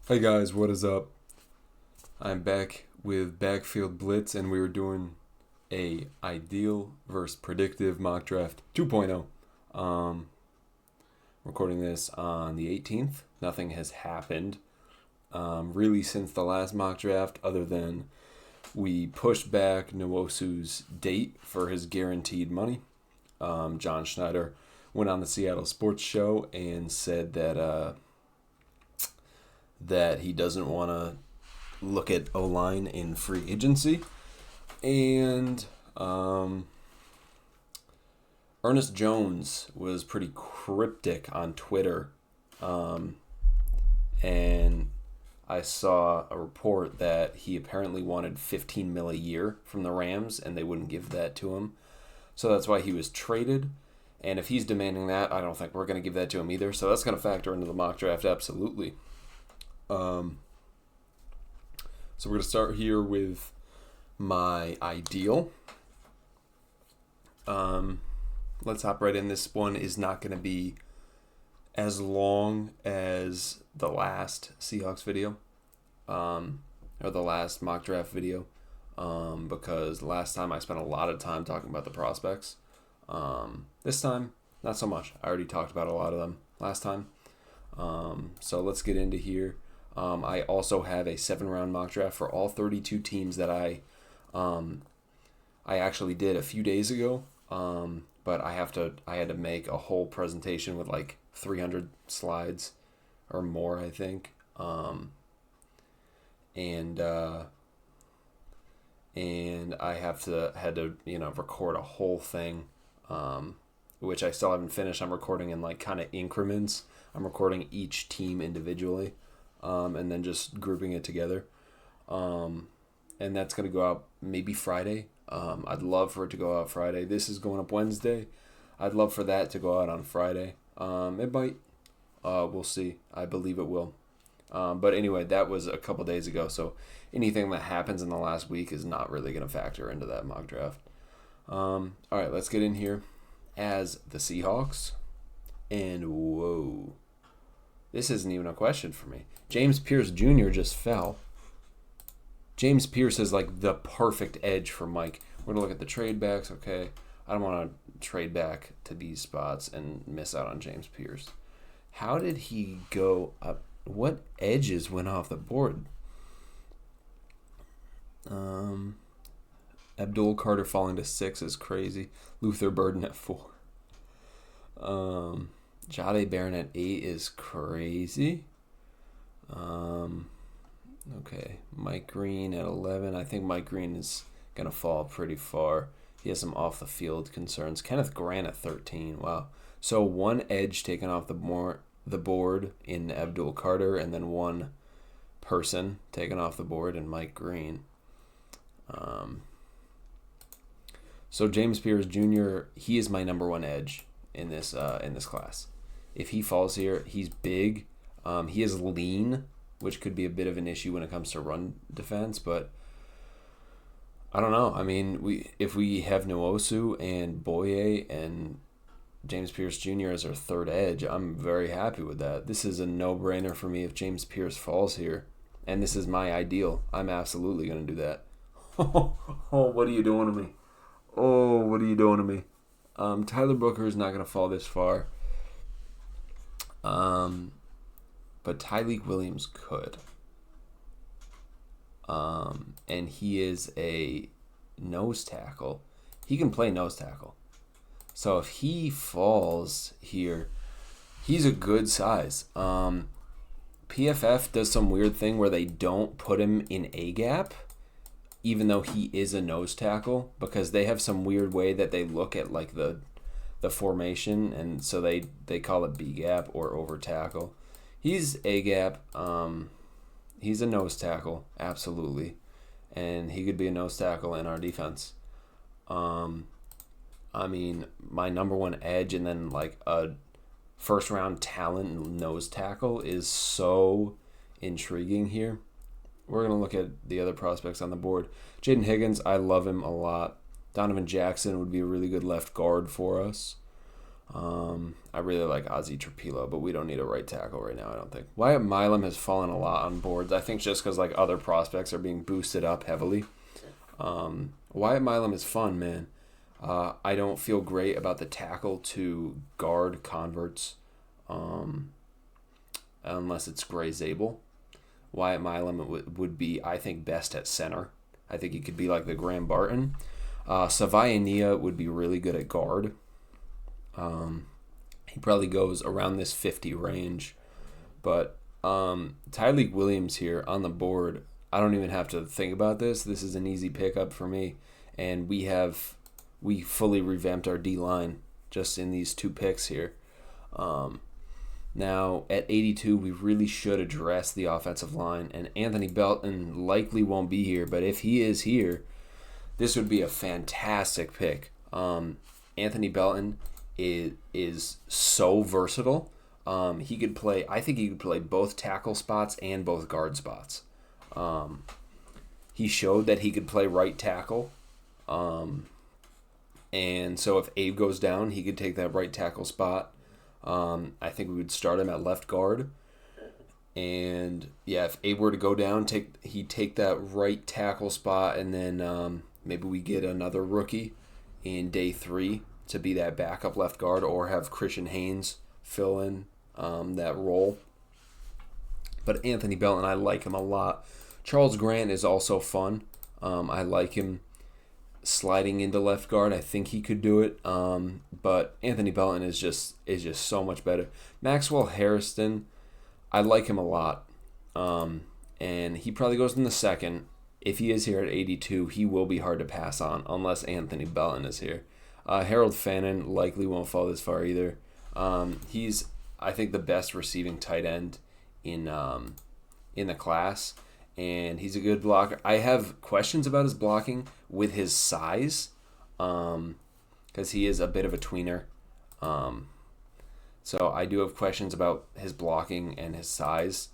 Hey guys, what is up? I'm back with Backfield Blitz, and we were doing a ideal versus predictive mock draft 2.0. Recording this on the 18th. Nothing has happened really since the last mock draft, other than we pushed back Nwosu's date for his guaranteed money. John Schneider went on the Seattle Sports Show and said that he doesn't want to look at O-line in free agency. And Ernest Jones was pretty cryptic on Twitter. And I saw a report that he apparently wanted $15 million a year from the Rams, and they wouldn't give that to him. So that's why he was traded. And if he's demanding that, I don't think we're going to give that to him either. So that's going to factor into the mock draft, absolutely. So we're going to start here with my ideal. Let's hop right in. This one is not going to be as long as the last Seahawks video, or the last mock draft video, because last time I spent a lot of time talking about the prospects. This time, not so much. I already talked about a lot of them last time. So let's get into here. I also have a 7-round mock draft for all 32 teams that I actually did a few days ago. But I had to make a whole presentation with like 300 slides or more, I think. And I had to record a whole thing, which I still haven't finished. I'm recording in like kind of increments. I'm recording each team individually, and then just grouping it together. And that's going to go out maybe Friday. I'd love for it to go out Friday. This is going up Wednesday. I'd love for that to go out on Friday. It might. We'll see. I believe it will. But anyway, that was a couple days ago, so anything that happens in the last week is not really going to factor into that mock draft. All right, let's get in here as the Seahawks. And whoa. This isn't even a question for me. James Pierce Jr. just fell. James Pierce is like the perfect edge for Mike. We're going to look at the trade backs. Okay, I don't want to trade back to these spots and miss out on James Pierce. How did he go up? What edges went off the board? Abdul Carter falling to 6 is crazy. Luther Burden at 4. Jade Barron at 8 is crazy. Okay, Mike Green at 11. I think Mike Green is going to fall pretty far. He has some off-the-field concerns. Kenneth Grant at 13. Wow. So one edge taken off the board in Abdul Carter, and then one person taken off the board in Mike Green. So James Pierce Jr., he is my number one edge in this class. If he falls here, he's big. He is lean, which could be a bit of an issue when it comes to run defense, but I don't know. I mean, if we have Nwosu and Boye and James Pierce Jr. as our third edge, I'm very happy with that. This is a no-brainer for me if James Pierce falls here, and this is my ideal. I'm absolutely going to do that. Oh, what are you doing to me? Oh, what are you doing to me? Tyler Booker is not going to fall this far. But Tyleik Williams could. And he is a nose tackle. He can play nose tackle. So if he falls here, he's a good size. PFF does some weird thing where they don't put him in A gap, even though he is a nose tackle, because they have some weird way that they look at like the formation, and so they call it B gap or over tackle. He's A gap. He's a nose tackle, absolutely, and he could be a nose tackle in our defense. I mean, my number one edge, and then like a first round talent nose tackle is so intriguing here. We're gonna look at the other prospects on the board. Jaden Higgins, I love him a lot. Donovan Jackson would be a really good left guard for us. I really like Ozzie Trapilo, but we don't need a right tackle right now, I don't think. Wyatt Milam has fallen a lot on boards. I think just because like other prospects are being boosted up heavily. Wyatt Milam is fun, man. I don't feel great about the tackle to guard converts unless it's Gray Zabel. Wyatt Milam would be, I think, best at center. I think he could be like the Graham Barton. Savaya Nia would be really good at guard. He probably goes around this 50 range. But Tyleek Williams here on the board, I don't even have to think about this. This is an easy pickup for me. And we fully revamped our D-line just in these 2 picks here. Now, at 82, we really should address the offensive line. And Anthony Belton likely won't be here. But if he is here, this would be a fantastic pick. Anthony Belton is so versatile. He could play. I think he could play both tackle spots and both guard spots. He showed that he could play right tackle. And so if Abe goes down, he could take that right tackle spot. I think we would start him at left guard. And yeah, if Abe were to go down, he'd take that right tackle spot, and then maybe we get another rookie in day 3 to be that backup left guard, or have Christian Haynes fill in that role. But Anthony Belton, I like him a lot. Charles Grant is also fun. I like him sliding into left guard. I think he could do it. But Anthony Belton is just so much better. Maxwell Harrison, I like him a lot. And he probably goes in the second. If he is here at 82, he will be hard to pass on unless Anthony Belton is here. Harold Fannin likely won't fall this far either. He's, I think, the best receiving tight end in the class, and he's a good blocker. I have questions about his blocking with his size, because he is a bit of a tweener. So I do have questions about his blocking and his size.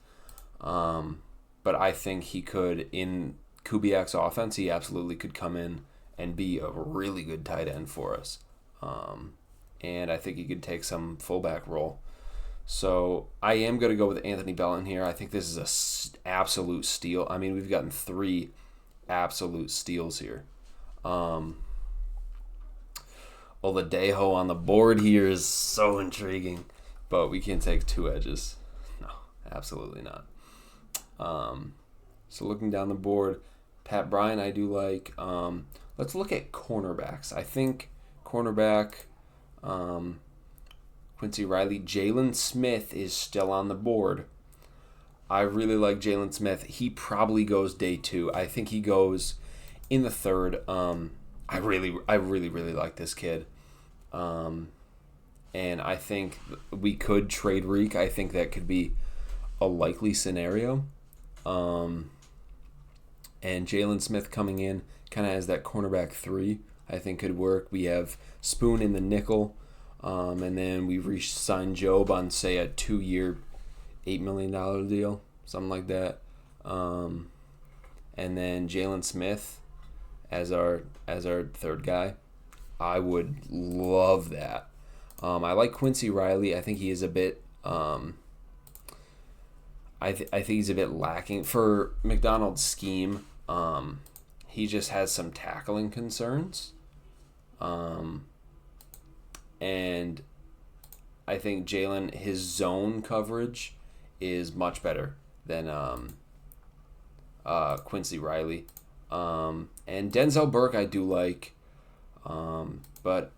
But I think he could, in Kubiak's offense, he absolutely could come in and be a really good tight end for us. And I think he could take some fullback role. So I am going to go with Anthony Belton here. I think this is a absolute steal. I mean, we've gotten 3 absolute steals here. Oladejo on the board here is so intriguing, but we can't take 2 edges. No, absolutely not. So looking down the board, Pat Bryant I do like. Let's look at cornerbacks. I think cornerback, Quincy Riley. Jalen Smith is still on the board. I really like Jalen Smith. He probably goes day 2. I think he goes in the 3rd. I really like this kid. And I think we could trade Reek. I think that could be a likely scenario. And Jalen Smith coming in kind of as that cornerback 3, I think could work. We have Spoon in the nickel, and then we re-signed Job on, say, a 2-year, $8 million deal, something like that. And then Jalen Smith as our 3rd guy. I would love that. I like Quincy Riley. I think he is a bit. I think he's a bit lacking for McDonald's scheme. He just has some tackling concerns. And I think Jalen, his zone coverage is much better than Quincy Riley. And Denzel Burke I do like, but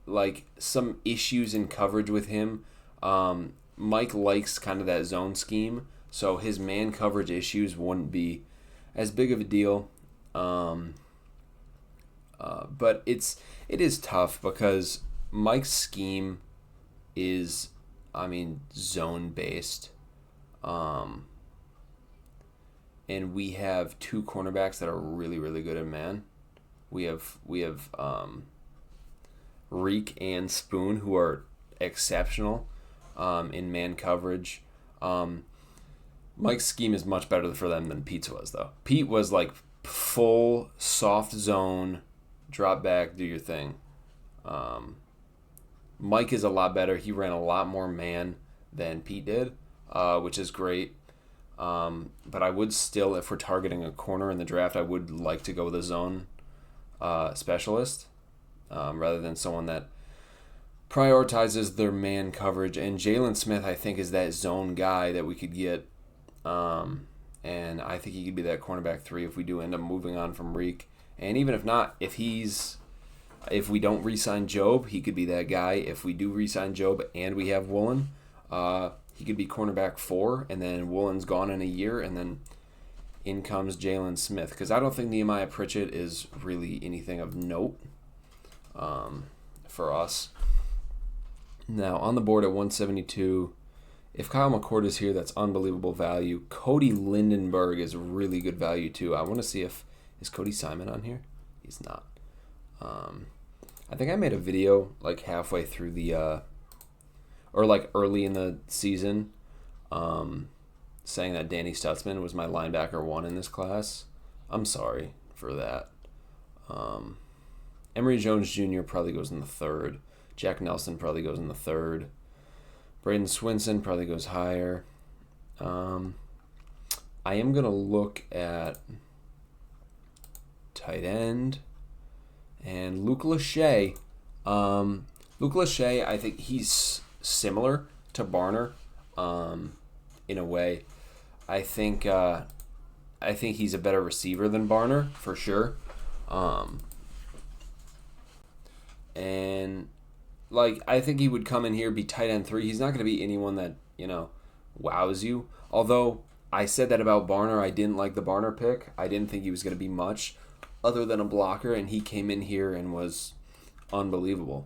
like some issues in coverage with him. Mike likes kind of that zone scheme, so his man coverage issues wouldn't be as big of a deal. But it is tough because Mike's scheme is, zone based. And we have 2 cornerbacks that are really, really good at man. We have Reek and Spoon, who are exceptional in man coverage. Mike's scheme is much better for them than Pete's was, though. Pete was like full soft zone, drop back, do your thing. Mike is a lot better. He ran a lot more man than Pete did, which is great. But I would still, if we're targeting a corner in the draft, I would like to go with a zone specialist rather than someone that prioritizes their man coverage. And Jalen Smith, I think, is that zone guy that we could get. And I think he could be that cornerback 3 if we do end up moving on from Reek. And even if not, if we don't re-sign Job, he could be that guy. If we do re-sign Job and we have Woolen, he could be cornerback 4, and then Woolen's gone in a year, and then in comes Jalen Smith. Because I don't think Nehemiah Pritchett is really anything of note for us. Now, on the board at 172, if Kyle McCord is here, that's unbelievable value. Cody Lindenberg is really good value, too. I want to see is Cody Simon on here? He's not. I think I made a video like halfway through the or like early in the season saying that Danny Stutzman was my linebacker 1 in this class. I'm sorry for that. Emory Jones Jr. probably goes in the 3rd. Jack Nelson probably goes in the 3rd. Braden Swinson probably goes higher. I am going to look at tight end. And Luke Lachey. Luke Lachey, I think he's similar to Barner in a way. I think he's a better receiver than Barner, for sure. And like I think he would come in here, be tight end 3. He's not going to be anyone that, wows you. Although I said that about Barner. I didn't like the Barner pick. I didn't think he was going to be much other than a blocker, and he came in here and was unbelievable.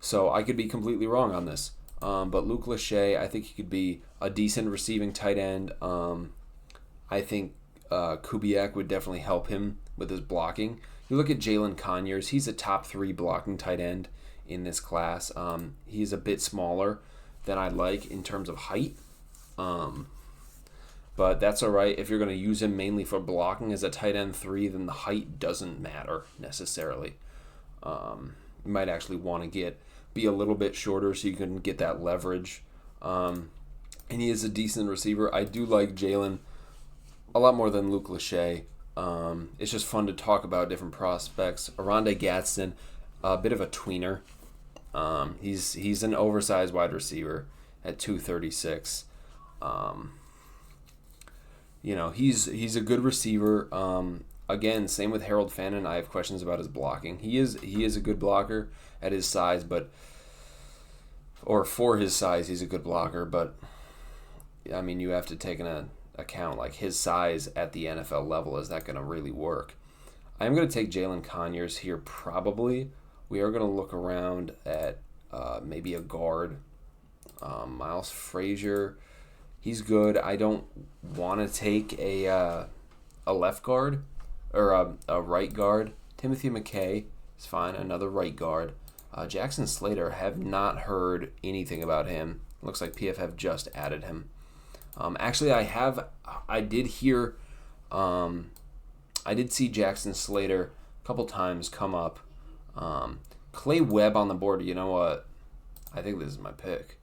So I could be completely wrong on this. But Luke Lachey, I think he could be a decent receiving tight end. I think Kubiak would definitely help him with his blocking. You look at Jalen Conyers, he's a top 3 blocking tight end in this class. He's a bit smaller than I like in terms of height. But that's all right. If you're going to use him mainly for blocking as a tight end 3, then the height doesn't matter necessarily. You might actually want to be a little bit shorter so you can get that leverage. And he is a decent receiver. I do like Jalen a lot more than Luke Lachey. It's just fun to talk about different prospects. Aronde Gadsden, a bit of a tweener. He's an oversized wide receiver at 236. He's a good receiver. Again, same with Harold Fannin. I have questions about his blocking. He is a good blocker at his size, or for his size, he's a good blocker. But I mean, you have to take into account like his size at the NFL level. Is that going to really work? I'm going to take Jalen Conyers here. Probably. We are going to look around at maybe a guard. Miles Frazier. He's good. I don't want to take a left guard or a right guard. Timothy McKay is fine. Another right guard. Jackson Slater, have not heard anything about him. Looks like PFF just added him. Actually, I did see Jackson Slater a couple times come up. Clay Webb on the board. You know what? I think this is my pick.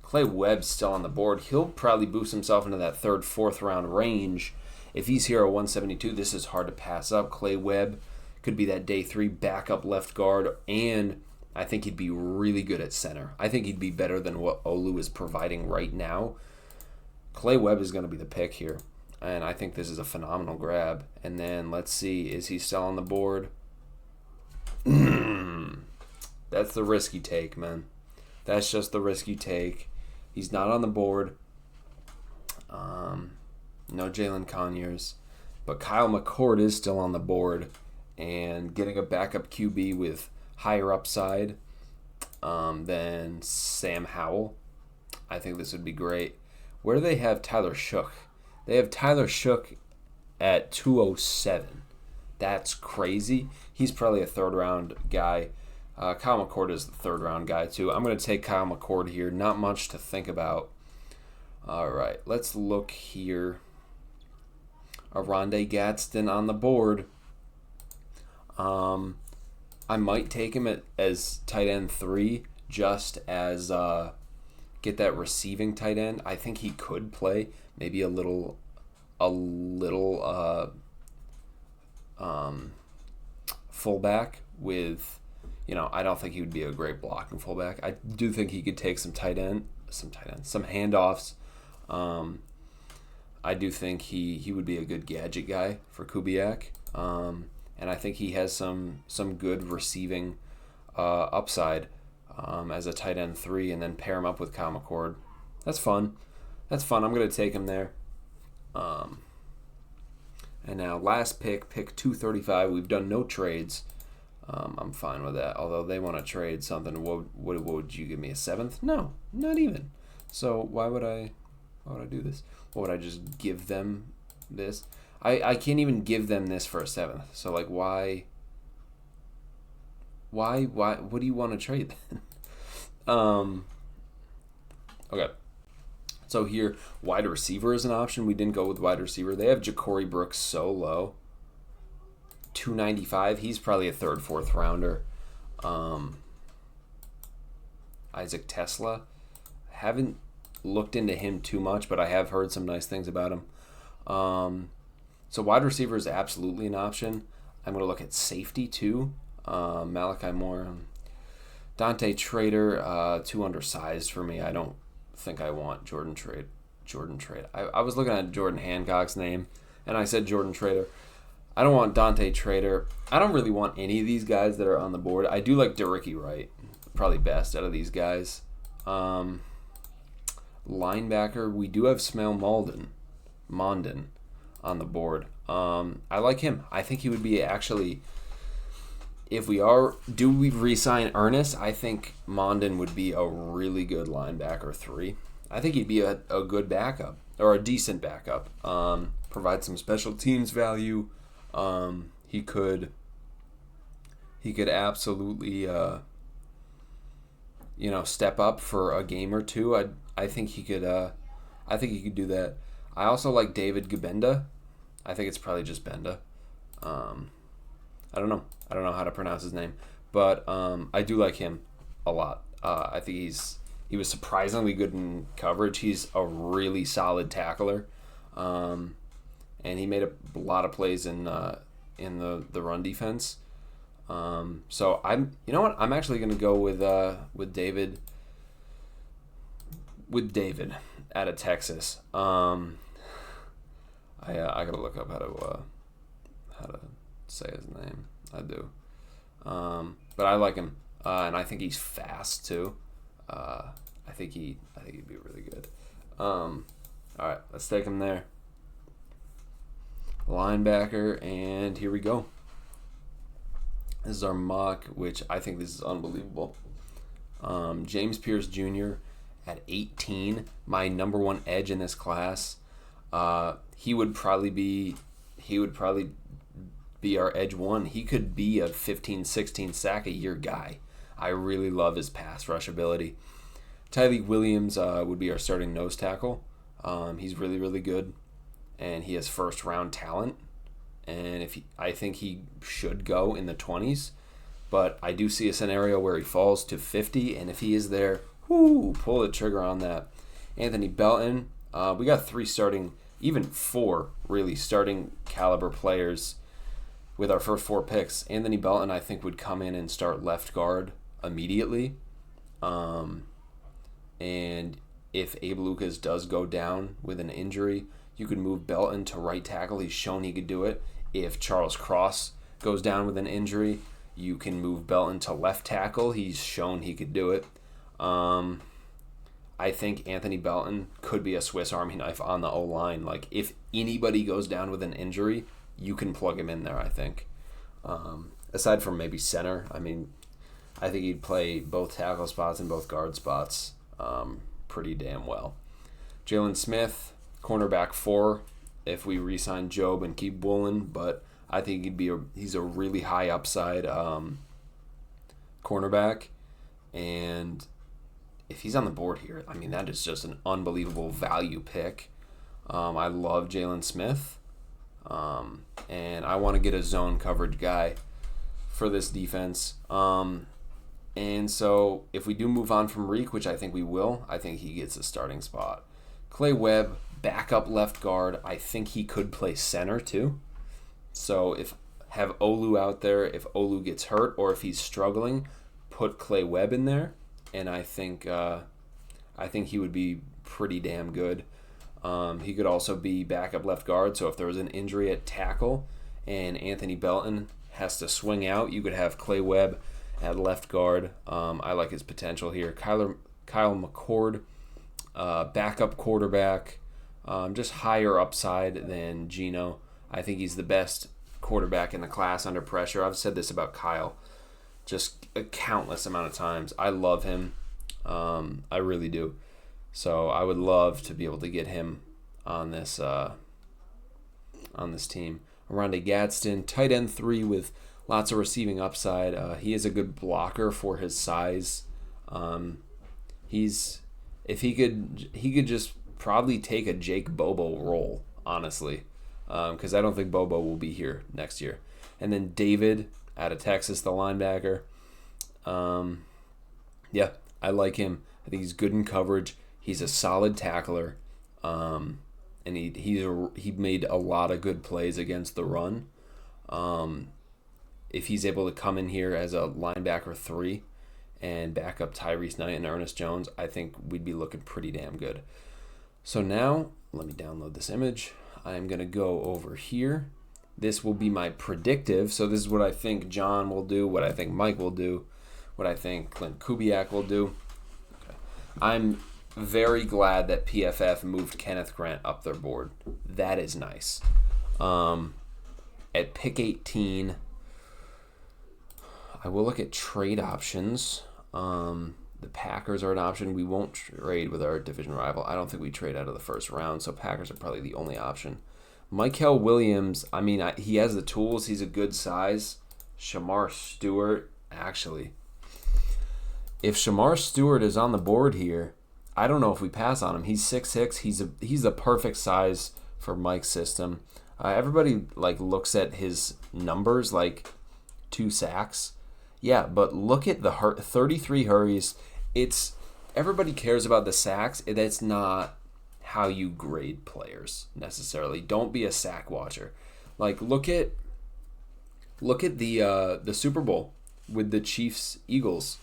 Clay Webb's still on the board. He'll probably boost himself into that 3rd, 4th round range. If he's here at 172, this is hard to pass up. Clay Webb could be that day 3 backup left guard, and I think he'd be really good at center. I think he'd be better than what Olu is providing right now. Clay Webb is going to be the pick here, and I think this is a phenomenal grab. And then let's see, is he still on the board? That's the risky take, man. That's just the risky take. He's not on the board. No Jalen Conyers. But Kyle McCord is still on the board. And getting a backup QB with higher upside than Sam Howell, I think this would be great. Where do they have Tyler Shook? They have Tyler Shook at 207. That's crazy. He's probably a 3rd round guy. Kyle McCord is the 3rd round guy too. I'm going to take Kyle McCord here. Not much to think about. All right, let's look here. Aronde Gadsden on the board. I might take him as tight end 3 just as get that receiving tight end. I think he could play maybe a little fullback with, I don't think he would be a great blocking fullback. I do think he could take some handoffs. I do think he would be a good gadget guy for Kubiak. And I think he has some good receiving upside as a tight end 3, and then pair him up with Kyle McCord. That's fun. I'm going to take him there. And now last pick 235. We've done no trades. I'm fine with that. Although they want to trade something. What would you give me, a 7th? No, not even. So why would I do this? What would I just give them this? I can't even give them this for a 7th. So like why what do you want to trade then? Okay. So here, wide receiver is an option. We didn't go with wide receiver. They have Ja'Cory Brooks so low. 295. He's probably a 3rd, 4th rounder. Isaac Tesla. Haven't looked into him too much, but I have heard some nice things about him. So wide receiver is absolutely an option. I'm going to look at safety too. Malachi Moore. Dante Trader, too undersized for me. I don't think I want Jordan Trade. I was looking at Jordan Hancock's name, and I said Jordan Trader. I don't want Dante Trader. I don't really want any of these guys that are on the board. I do like Dericky Wright, probably best out of these guys. Linebacker, we do have Smail Mondin on the board. I like him. I think he would be actually, if we re-sign Ernest, I think Mondin would be a really good linebacker 3. I think he'd be a good backup, or a decent backup. Provide some special teams value. He could absolutely step up for a game or two. I think he could do that. I also like David Gabenda. I think it's probably just Benda. I don't know how to pronounce his name, but I do like him a lot. I think he was surprisingly good in coverage. He's a really solid tackler, and he made a lot of plays in the run defense. So I'm actually going to go with David out of Texas. I gotta look up how to say his name. I do, but I like him, and I think he's fast too. I think he'd be really good. All right, let's take him there. Linebacker, and here we go. This is our mock, which I think this is unbelievable. James Pierce Jr. at 18, my number 1 edge in this class. He would probably be our edge 1. He could be a 15, 16 sack a year guy. I really love his pass rush ability. Tyleik Williams would be our starting nose tackle. He's really, really good, and he has 1st round talent. And I think he should go in the 20s, but I do see a scenario where he falls to 50, and if he is there, pull the trigger on that. Anthony Belton, we got 3 starting, even 4 really starting caliber players with our first 4 picks. Anthony Belton, I think, would come in and start left guard immediately. And if Abe Lucas does go down with an injury, you could move Belton to right tackle. He's shown he could do it. If Charles Cross goes down with an injury, you can move Belton to left tackle. He's shown he could do it. I think Anthony Belton could be a Swiss Army knife on the O-line. Like, if anybody goes down with an injury, you can plug him in there, I think. Aside from maybe center, I think he'd play both tackle spots and both guard spots pretty damn well. Jalen Smith, cornerback 4, if we re-sign Job and keep Woolen, but I think he's a really high upside cornerback, and if he's on the board here, that is just an unbelievable value pick. I love Jalen Smith, and I want to get a zone coverage guy for this defense. And so if we do move on from Reek, which I think we will, I think he gets a starting spot. Clay Webb, backup left guard. I think he could play center too. So if have Olu out there, if Olu gets hurt or if he's struggling, put Clay Webb in there, and I think he would be pretty damn good. He could also be backup left guard. So if there was an injury at tackle and Anthony Belton has to swing out, you could have Clay Webb at left guard. I like his potential here. Kyle McCord, backup quarterback, just higher upside than Geno. I think he's the best quarterback in the class under pressure. I've said this about Kyle just a countless amount of times. I love him. I really do. So I would love to be able to get him on this team. Rondé Gadsden, tight end 3 with lots of receiving upside. He is a good blocker for his size. If he could just probably take a Jake Bobo role, honestly, because I don't think Bobo will be here next year. And then David out of Texas, the linebacker. Yeah, I like him. I think he's good in coverage. He's a solid tackler, and he made a lot of good plays against the run. If he's able to come in here as a linebacker 3 and back up Tyrese Knight and Ernest Jones, I think we'd be looking pretty damn good. So now, let me download this image. I'm going to go over here. This will be my predictive. So this is what I think John will do, what I think Mike will do, what I think Clint Kubiak will do. Okay. I'm very glad that PFF moved Kenneth Grant up their board. That is nice. At pick 18, I will look at trade options. The Packers are an option. We won't trade with our division rival. I don't think we trade out of the first round, so Packers are probably the only option. Mykel Williams, he has the tools. He's a good size. Shamar Stewart, actually. If Shamar Stewart is on the board here, I don't know if we pass on him. He's 6'6". He's the perfect size for Mike's system. Everybody looks at his numbers, 2 sacks. Yeah, but look at the 33 hurries. Everybody cares about the sacks. That's not how you grade players necessarily. Don't be a sack watcher. Look at the Super Bowl with the Chiefs Eagles.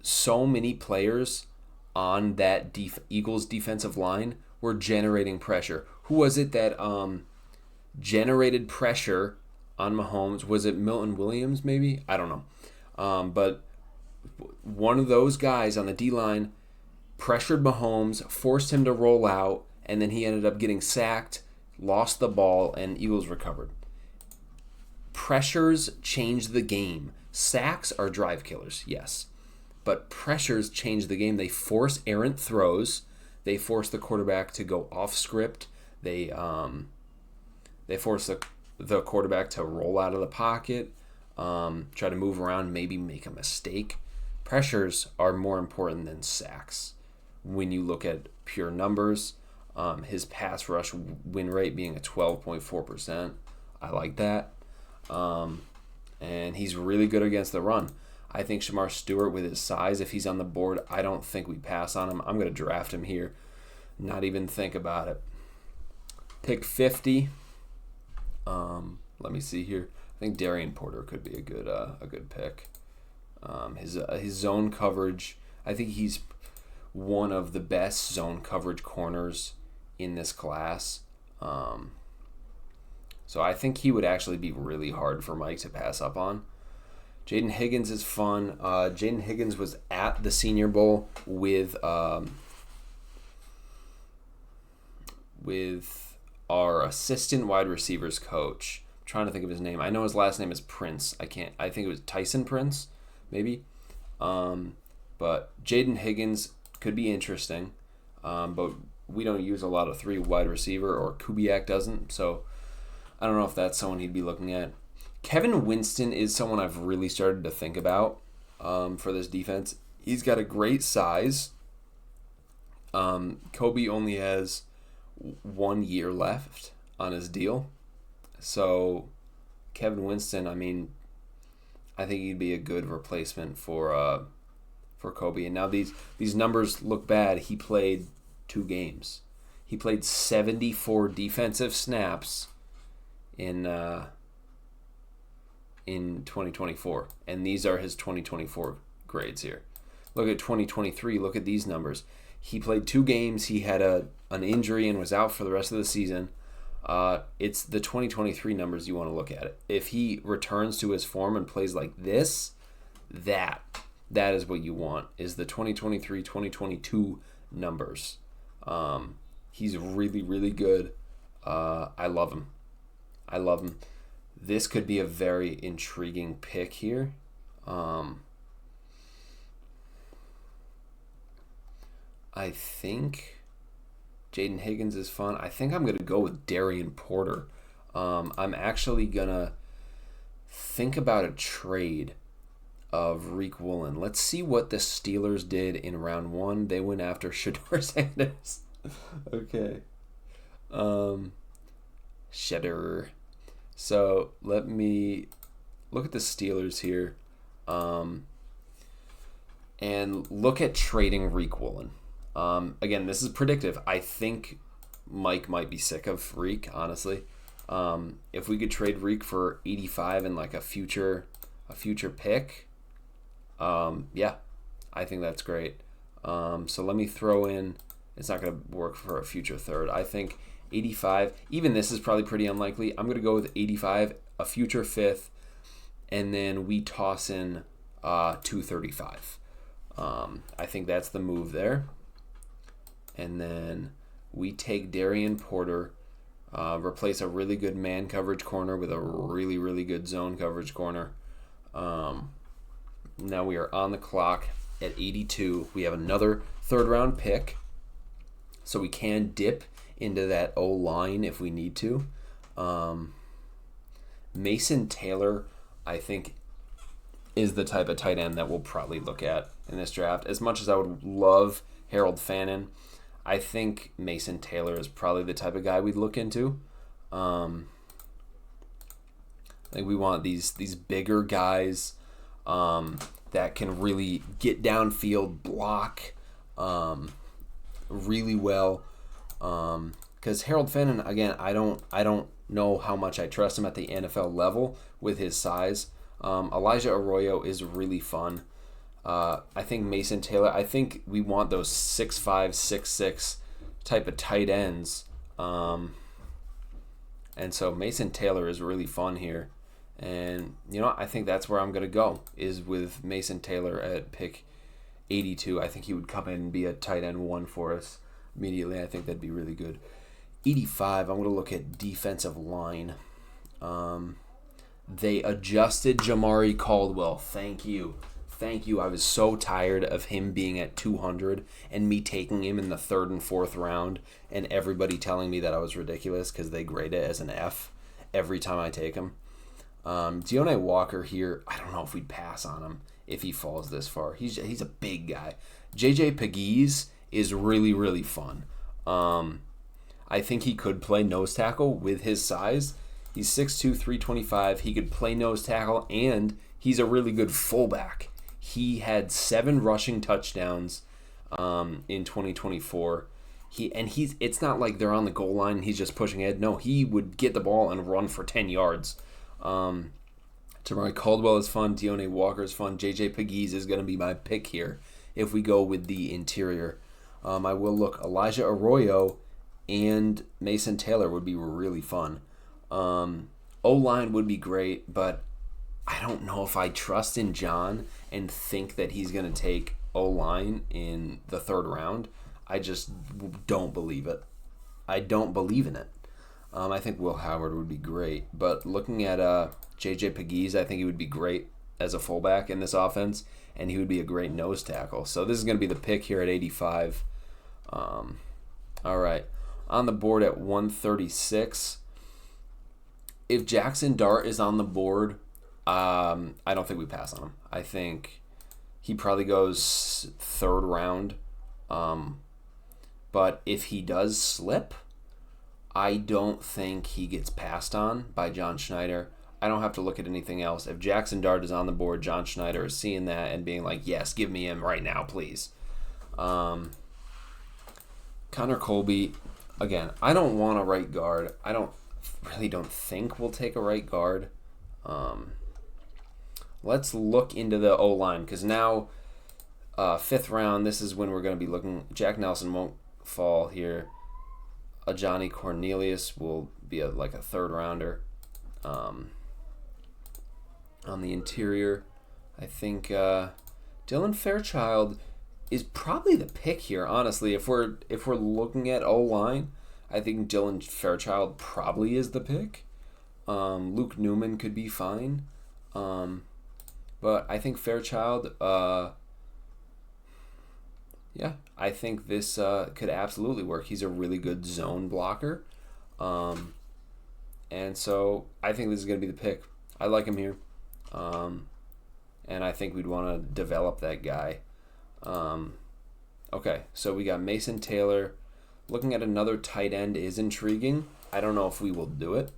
So many players on that Eagles defensive line were generating pressure. Who was it that generated pressure on Mahomes? Was it Milton Williams maybe? I don't know. But one of those guys on the D-line pressured Mahomes, forced him to roll out, and then he ended up getting sacked, lost the ball, and Eagles recovered. Pressures change the game. Sacks are drive killers, yes. But pressures change the game. They force errant throws. They force the quarterback to go off script. They force the quarterback to roll out of the pocket, try to move around, maybe make a mistake. Pressures are more important than sacks when you look at pure numbers. His pass rush win rate being a 12.4%. I like that. And he's really good against the run. I think Shamar Stewart, with his size, if he's on the board, I don't think we pass on him. I'm going to draft him here. Not even think about it. Pick 50. Let me see here. I think Darian Porter could be a good pick. His zone coverage, I think he's one of the best zone coverage corners in this class. So I think he would actually be really hard for Mike to pass up on. Jaden Higgins is fun. Jaden Higgins was at the Senior Bowl with our assistant wide receivers coach. I'm trying to think of his name. I know his last name is Prince. I think it was Tyson Prince, maybe. But Jaden Higgins could be interesting. But we don't use a lot of 3 wide receiver, or Kubiak doesn't. So I don't know if that's someone he'd be looking at. Kevin Winston is someone I've really started to think about for this defense. He's got a great size. Kobe only has 1 year left on his deal. So Kevin Winston, I think he'd be a good replacement for Kobe. And now these numbers look bad. He played 2 games. He played 74 defensive snaps in 2024, and these are his 2024 grades here. Look at 2023. Look at these numbers. He played 2 games. He had an injury and was out for the rest of the season. It's the 2023 numbers you want to look at. If he returns to his form and plays like this, that is what you want, is the 2023, 2022 numbers. He's really, really good. I love him. This could be a very intriguing pick here. I think Jaden Higgins is fun. I think I'm going to go with Darian Porter. I'm actually going to think about a trade of Reek Woolen. Let's see what the Steelers did in round 1. They went after Shedeur Sanders. Okay. Shedeur. So let me look at the Steelers here. And look at trading Reek Woolen. Again, this is predictive. I think Mike might be sick of Reek, honestly. If we could trade Reek for 85 and like a future pick, yeah, I think that's great. So let me throw in, it's not going to work for a future third. I think 85, even this is probably pretty unlikely. I'm going to go with 85, a future 5th, and then we toss in 235. I think that's the move there. And then we take Darian Porter, replace a really good man coverage corner with a really, really good zone coverage corner. Now we are on the clock at 82. We have another 3rd round pick, so we can dip into that O-line if we need to. Mason Taylor, I think, is the type of tight end that we'll probably look at in this draft. As much as I would love Harold Fannin, I think Mason Taylor is probably the type of guy we'd look into. I think we want these bigger guys that can really get downfield, block really well. Because Harold Fannin, again, I don't know how much I trust him at the NFL level with his size. Elijah Arroyo is really fun. I think Mason Taylor, I think we want those 6'5", 6'6" type of tight ends. And so Mason Taylor is really fun here. And, I think that's where I'm going to go, is with Mason Taylor at pick 82. I think he would come in and be a tight end 1 for us immediately. I think that'd be really good. 85, I'm going to look at defensive line. They adjusted Jamari Caldwell. Thank you. I was so tired of him being at 200 and me taking him in the 3rd and 4th round and everybody telling me that I was ridiculous because they grade it as an F every time I take him. Deontay Walker here, I don't know if we'd pass on him if he falls this far. He's a big guy. JJ Pegues is really, really fun. I think he could play nose tackle with his size. He's 6'2", 325. He could play nose tackle, and he's a really good fullback. He had 7 rushing touchdowns in 2024. It's not like they're on the goal line and he's just pushing ahead. No, he would get the ball and run for 10 yards. Jamari Caldwell is fun. Deontay Walker is fun. JJ Pegues is going to be my pick here if we go with the interior. I will look Elijah Arroyo and Mason Taylor would be really fun. O-line would be great, but I don't know if I trust in John and think that he's going to take O-line in the 3rd round. I just don't believe it. I don't believe in it. I think Will Howard would be great, but looking at JJ Pegues, I think he would be great as a fullback in this offense, and he would be a great nose tackle. So this is going to be the pick here at 85. All right. On the board at 136, if Jackson Dart is on the board, I don't think we pass on him. I think he probably goes 3rd round. But if he does slip, I don't think he gets passed on by John Schneider. I don't have to look at anything else. If Jackson Dart is on the board, John Schneider is seeing that and being like, yes, give me him right now, please. Connor Colby, again, I don't want a right guard. I don't think we'll take a right guard. Let's look into the O-line, because now, 5th round, this is when we're going to be looking. Jack Nelson won't fall here. Johnny Cornelius will be like a 3rd rounder. On the interior, I think Dylan Fairchild is probably the pick here, honestly. If we're looking at O-line, I think Dylan Fairchild probably is the pick. Luke Newman could be fine. But I think Fairchild, I think this could absolutely work. He's a really good zone blocker. And so I think this is going to be the pick. I like him here. And I think we'd want to develop that guy. Okay, so we got Mason Taylor. Looking at another tight end is intriguing. I don't know if we will do it.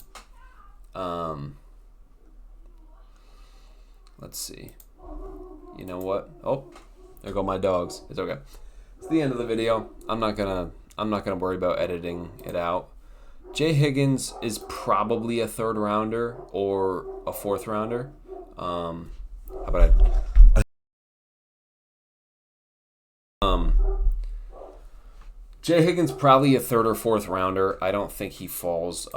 Let's see. You know what? Oh, there go my dogs. It's okay. It's the end of the video. I'm not gonna worry about editing it out. Jay Higgins is probably a 3rd rounder or a 4th rounder. How about Jay Higgins probably a 3rd or 4th rounder. I don't think he falls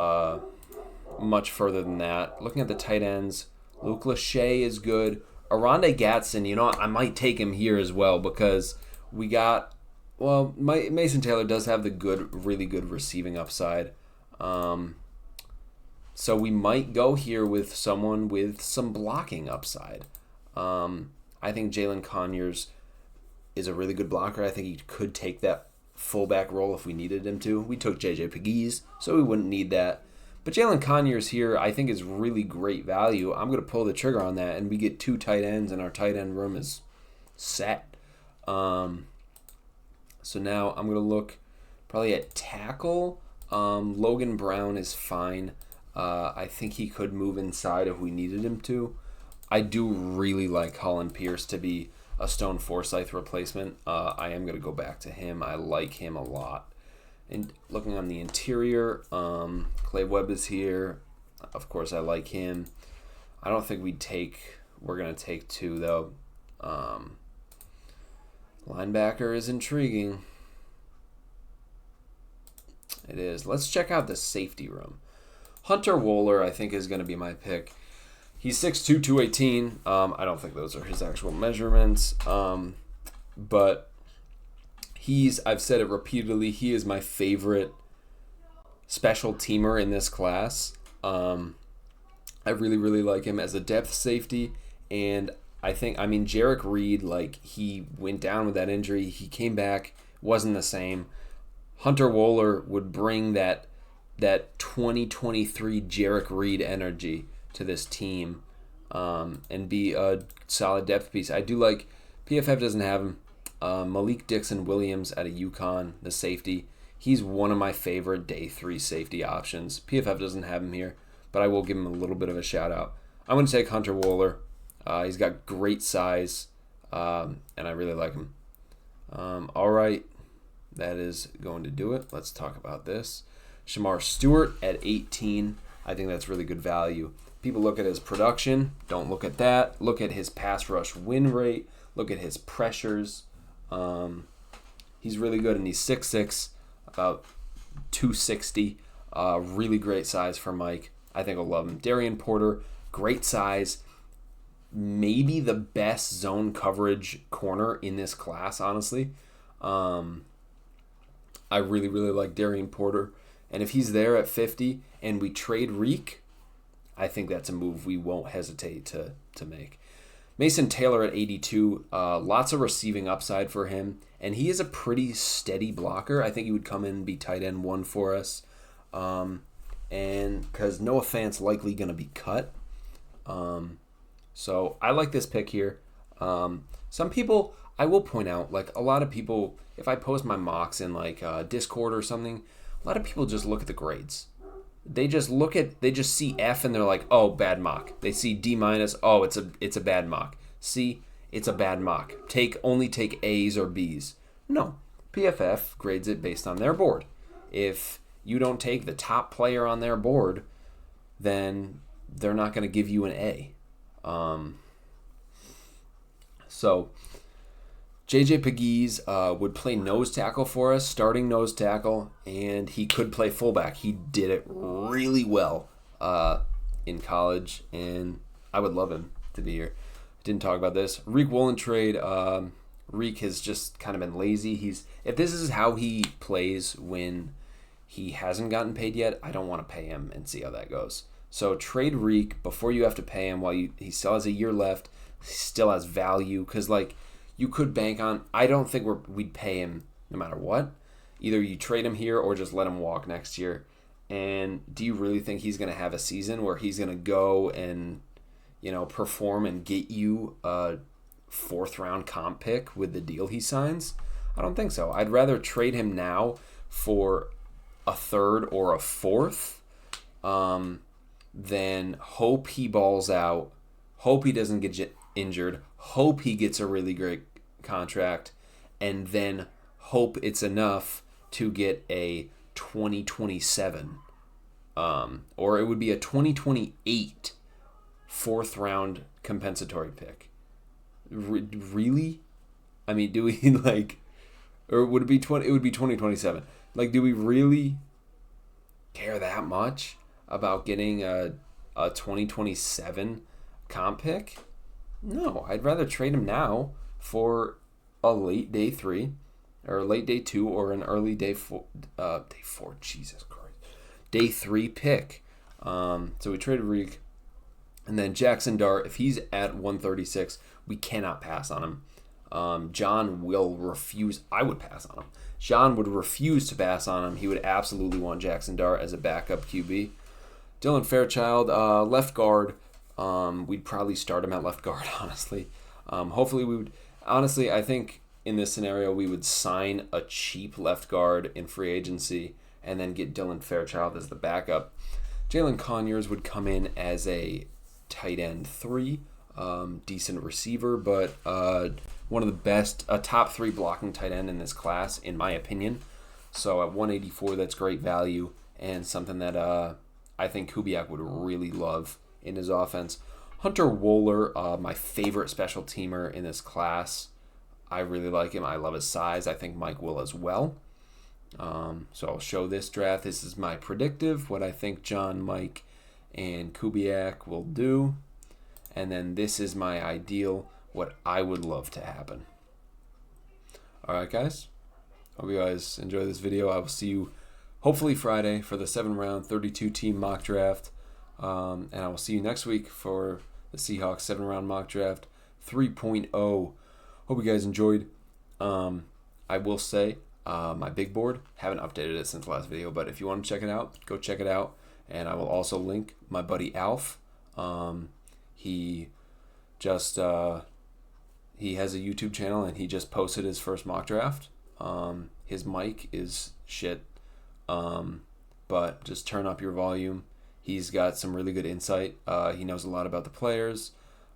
much further than that. Looking at the tight ends, Luke Lachey is good. Aronde Gatson, you know, I might take him here as well, because we got, Mason Taylor does have the really good receiving upside. So we might go here with someone with some blocking upside. I think Jalen Conyers is a really good blocker. I think he could take that fullback role if we needed him to. We took J.J. Pegues, so we wouldn't need that. But Jalen Conyers here, I think, is really great value. I'm going to pull the trigger on that, and we get 2 tight ends, and our tight end room is set. So now I'm going to look probably at tackle. Logan Brown is fine. I think he could move inside if we needed him to. I do really like Holland Pierce to be a Stone Forsythe replacement. I am going to go back to him. I like him a lot. And looking on the interior, Clay Webb is here. Of course, I like him. I don't think we're going to take 2, though. Linebacker is intriguing. It is. Let's check out the safety room. Hunter Wohler, I think, is going to be my pick. He's 6'2", 218. I don't think those are his actual measurements. But I've said it repeatedly, he is my favorite special teamer in this class. I really, really like him as a depth safety. And Jarek Reed, he went down with that injury. He came back, wasn't the same. Hunter Wohler would bring that 2023 Jarek Reed energy to this team, and be a solid depth piece. I do like, PFF doesn't have him. Malik Dixon-Williams out of UConn, the safety. He's one of my favorite day 3 safety options. PFF doesn't have him here, but I will give him a little bit of a shout out. I'm going to take Hunter Wohler. He's got great size, and I really like him. All right, that is going to do it. Let's talk about this. Shamar Stewart at 18. I think that's really good value. People look at his production. Don't look at that. Look at his pass rush win rate. Look at his pressures. He's really good, and he's 6'6", about 260. Really great size for Mike. I think I'll love him. Darian Porter, great size. Maybe the best zone coverage corner in this class, honestly. I really, really like Darian Porter. And if he's there at 50 and we trade Reek, I think that's a move we won't hesitate to make. Mason Taylor at 82, lots of receiving upside for him, and he is a pretty steady blocker. I think he would come in and be tight end 1 for us, and because Noah Fant's likely going to be cut. So I like this pick here. Some people, I will point out, a lot of people, if I post my mocks in Discord or something, a lot of people just look at the grades. they just see F and they're like, oh, bad mock. They see D minus, oh, it's a bad mock. C, it's a bad mock. Only take A's or B's. No, PFF grades it based on their board. If you don't take the top player on their board, then they're not going to give you an A. So JJ Pegues would play nose tackle for us, starting nose tackle, and he could play fullback. He did it really well in college, and I would love him to be here. Didn't talk about this. Reek Woolen trade. Reek has just kind of been lazy. If this is how he plays when he hasn't gotten paid yet, I don't want to pay him and see how that goes. So trade Reek before you have to pay him while he still has a year left. He still has value because you could bank on. I don't think we'd pay him no matter what. Either you trade him here or just let him walk next year. And do you really think he's going to have a season where he's going to go and perform and get you a 4th round comp pick with the deal he signs? I don't think so. I'd rather trade him now for a 3rd or a 4th than hope he balls out, hope he doesn't get injured, hope he gets a really great contract, and then hope it's enough to get a 2027 or it would be a 2028 4th round compensatory pick. Really? I mean, do we or would it be it would be 2027. Do we really care that much about getting a 2027 comp pick? No, I'd rather trade him now for a late day 3 or late day 2 or an early day 4, Jesus Christ, day 3 pick. So we traded Reek, and then Jackson Dart. If he's at 136, we cannot pass on him. John will refuse. I would pass on him. John would refuse to pass on him. He would absolutely want Jackson Dart as a backup QB. Dylan Fairchild, left guard. We'd probably start him at left guard, honestly. Hopefully we would. Honestly, I think in this scenario we would sign a cheap left guard in free agency and then get Dylan Fairchild as the backup. Jalen Conyers would come in as a tight end 3, decent receiver, but one of the best, a top 3 blocking tight end in this class, in my opinion. So at 184, that's great value and something that I think Kubiak would really love in his offense. Hunter Wohler, my favorite special teamer in this class. I really like him. I love his size. I think Mike will as well. So I'll show this draft. This is my predictive, what I think John, Mike, and Kubiak will do. And then this is my ideal, what I would love to happen. Alright, guys. Hope you guys enjoy this video. I will see you hopefully Friday for the 7-round 32-team mock draft. And I will see you next week for the Seahawks 7-round mock draft 3.0. Hope you guys enjoyed. I will say my big board, haven't updated it since the last video, but if you want to check it out, go check it out. And I will also link my buddy Alf. He just he has a YouTube channel and he just posted his first mock draft. His mic is shit, but just turn up your volume. He's got some really good insight. He knows a lot about the players,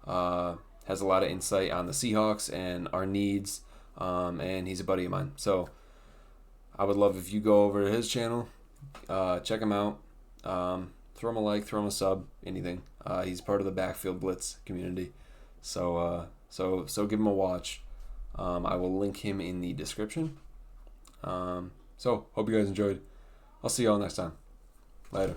has a lot of insight on the Seahawks and our needs, and he's a buddy of mine. So I would love if you go over to his channel, check him out, throw him a like, throw him a sub, anything. He's part of the Backfield Blitz community. So give him a watch. I will link him in the description. So hope you guys enjoyed. I'll see y'all next time. Later.